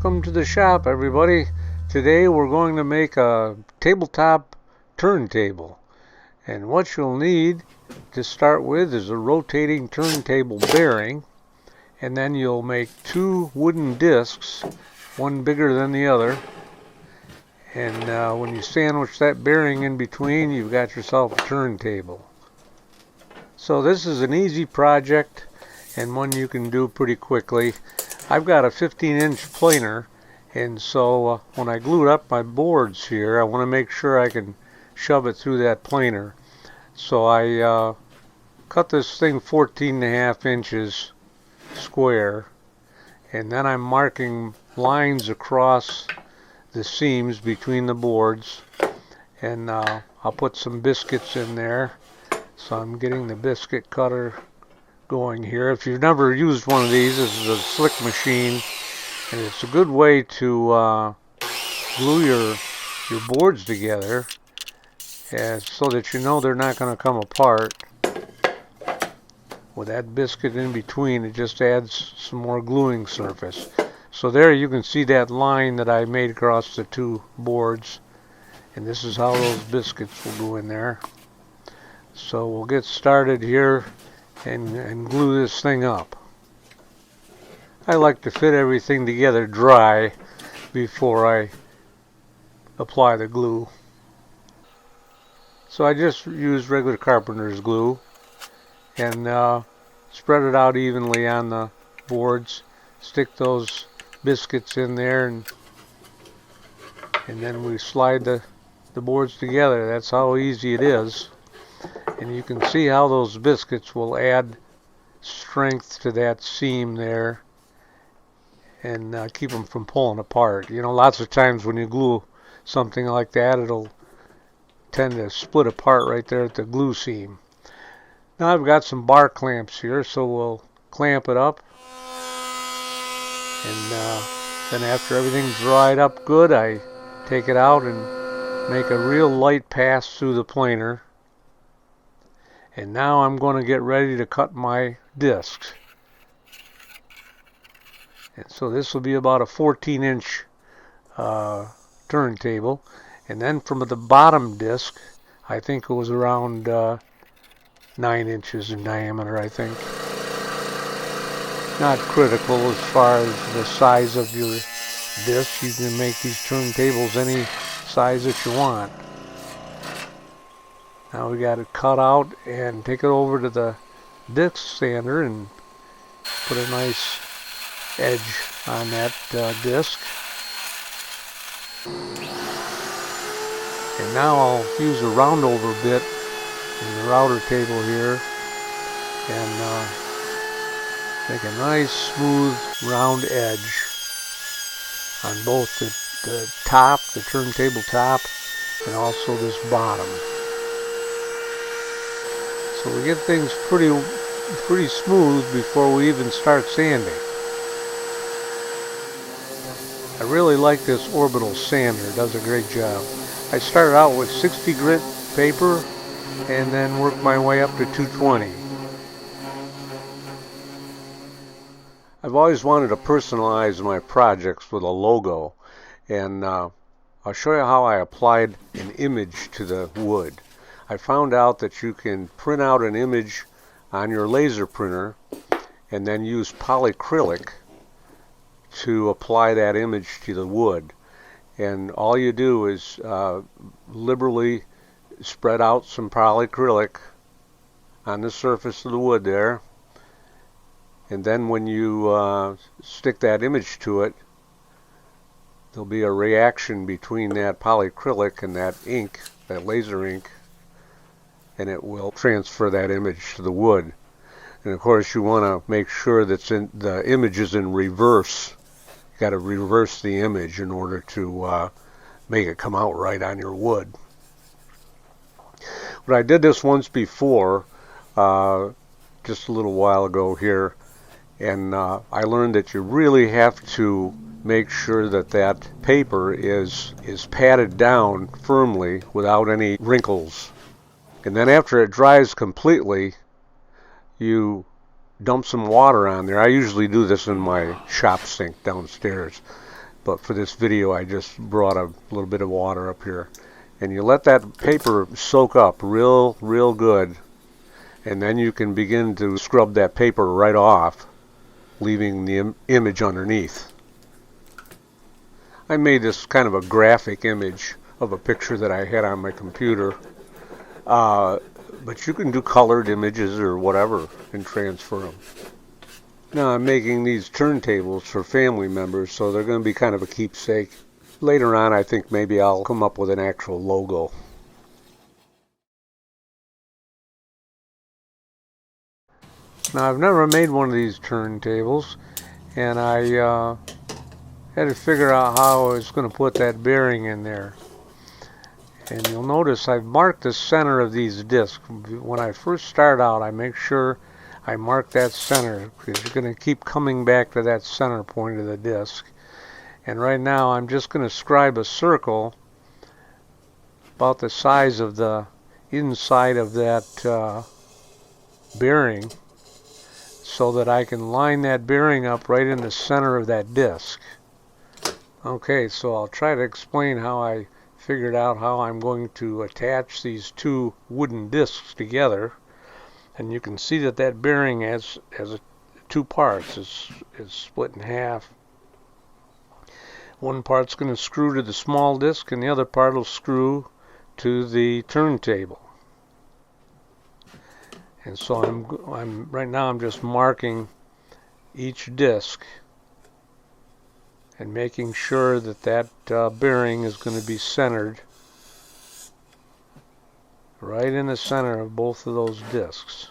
Welcome to the shop, everybody. Today we're going to make a tabletop turntable. And what you'll need to start with is a rotating turntable bearing. And then you'll make two wooden discs, one bigger than the other. And when you sandwich that bearing in between, you've got yourself a turntable. So this is an easy project and one you can do pretty quickly. I've got a 15-inch planer, and so when I glue up my boards here, I want to make sure I can shove it through that planer. So I cut this thing 14.5 inches square, and then I'm marking lines across the seams between the boards, and I'll put some biscuits in there. So I'm getting the biscuit cutter going here. If you've never used one of these, this is a slick machine, and it's a good way to glue your boards together, so that you know they're not going to come apart. With that biscuit in between, it just adds some more gluing surface. So there you can see that line that I made across the two boards, and this is how those biscuits will go in there. So we'll get started here and glue this thing up. I like to fit everything together dry before I apply the glue. So I just use regular carpenter's glue and spread it out evenly on the boards. Stick those biscuits in there, and then we slide the boards together. That's how easy it is. And you can see how those biscuits will add strength to that seam there and keep them from pulling apart. You know, lots of times when you glue something like that, it'll tend to split apart right there at the glue seam. Now I've got some bar clamps here, so we'll clamp it up. And then after everything's dried up good, I take it out and make a real light pass through the planer. And now I'm going to get ready to cut my discs. And so this will be about a 14-inch turntable. And then from the bottom disc, I think it was around 9 inches in diameter, I think. Not critical as far as the size of your disc. You can make these turntables any size that you want. Now we got it cut out, and take it over to the disc sander and put a nice edge on that disc. And now I'll use a roundover bit in the router table here and make a nice smooth round edge on both the top, the turntable top, and also this bottom. So we get things pretty smooth before we even start sanding. I really like this orbital sander. It does a great job. I started out with 60 grit paper and then worked my way up to 220. I've always wanted to personalize my projects with a logo, and I'll show you how I applied an image to the wood. I found out that you can print out an image on your laser printer and then use polyacrylic to apply that image to the wood. And all you do is liberally spread out some polyacrylic on the surface of the wood there. And then when you stick that image to it, there'll be a reaction between that polyacrylic and that ink, that laser ink, and it will transfer that image to the wood. And of course you want to make sure that the image is in reverse. You got to reverse the image in order to make it come out right on your wood. But I did this once before, just a little while ago here, and I learned that you really have to make sure that that paper is patted down firmly without any wrinkles. And then after it dries completely, you dump some water on there. I usually do this in my shop sink downstairs. but for this video I just brought a little bit of water up here. And you let that paper soak up real good, and then you can begin to scrub that paper right off, leaving the image underneath. I made this kind of a graphic image of a picture that I had on my computer, but you can do colored images or whatever and transfer them. Now I'm making these turntables for family members, so they're going to be kind of a keepsake. Later on, I think maybe I'll come up with an actual logo. Now I've never made one of these turntables, and I had to figure out how I was going to put that bearing in there. And you'll notice I've marked the center of these discs. When I first start out, I make sure I mark that center, because you're going to keep coming back to that center point of the disc. And right now I'm just going to scribe a circle about the size of the inside of that bearing, so that I can line that bearing up right in the center of that disc. Okay, so I'll try to explain how I figured out how I'm going to attach these two wooden discs together. And you can see that that bearing has two parts. It's split in half. One part's going to screw to the small disc, and the other part will screw to the turntable. And so right now I'm just marking each disc and making sure that that bearing is going to be centered right in the center of both of those discs.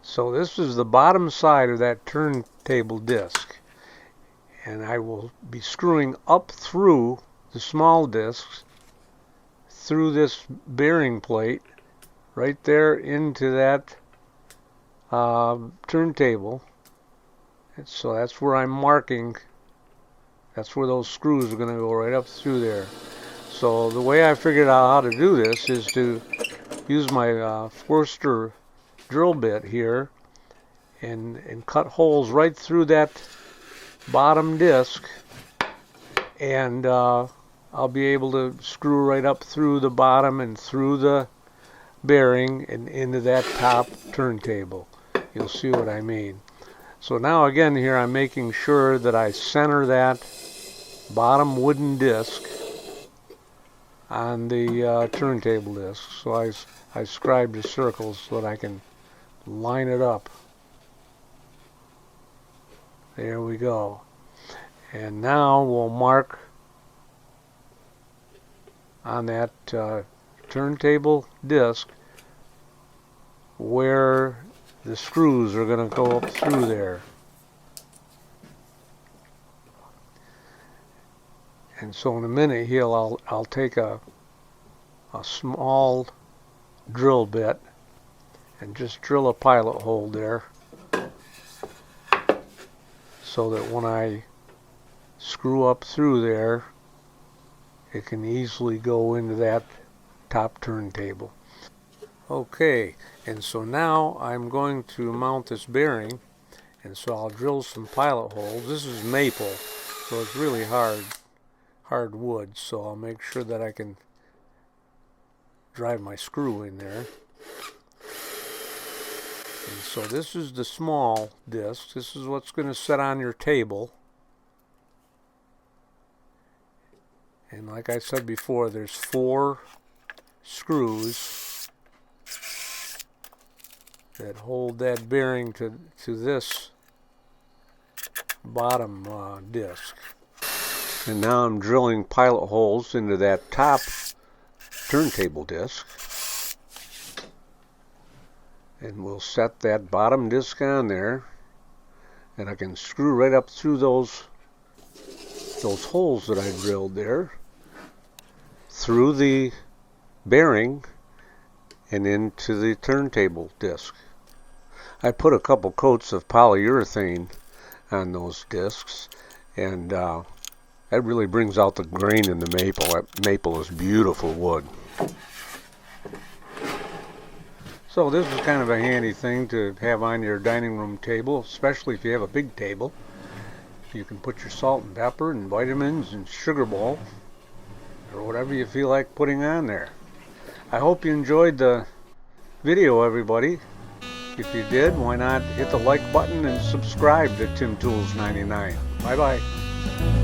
So this is the bottom side of that turntable disc, and I will be screwing up through the small discs, through this bearing plate, right there into that turntable. And so that's where I'm marking. That's where those screws are going to go, right up through there. So the way I figured out how to do this is to use my Forster drill bit here and cut holes right through that bottom disc, and I'll be able to screw right up through the bottom and through the bearing and into that top turntable. You'll see what I mean. So now again here I'm making sure that I center that bottom wooden disc on the turntable disc. So I scribed a circle so that I can line it up. There we go. And now we'll mark on that turntable disc where the screws are going to go up through there. And so in a minute here I'll take a small drill bit and just drill a pilot hole there, so that when I screw up through there, it can easily go into that top turntable. Okay, and so now I'm going to mount this bearing, and so I'll drill some pilot holes. This is maple, so it's really hard wood, so I'll make sure that I can drive my screw in there. And so this is the small disc. This is what's going to sit on your table. And like I said before, there's 4 screws that hold that bearing to this bottom disc. And now I'm drilling pilot holes into that top turntable disc. And we'll set that bottom disc on there, and I can screw right up through those holes that I drilled there, through the bearing and into the turntable disc. I put a couple coats of polyurethane on those discs, and that really brings out the grain in the maple. That maple is beautiful wood. So this is kind of a handy thing to have on your dining room table, especially if you have a big table. You can put your salt and pepper and vitamins and sugar ball or whatever you feel like putting on there. I hope you enjoyed the video, everybody. If you did, why not hit the like button and subscribe to Tim Tools 99. Bye bye.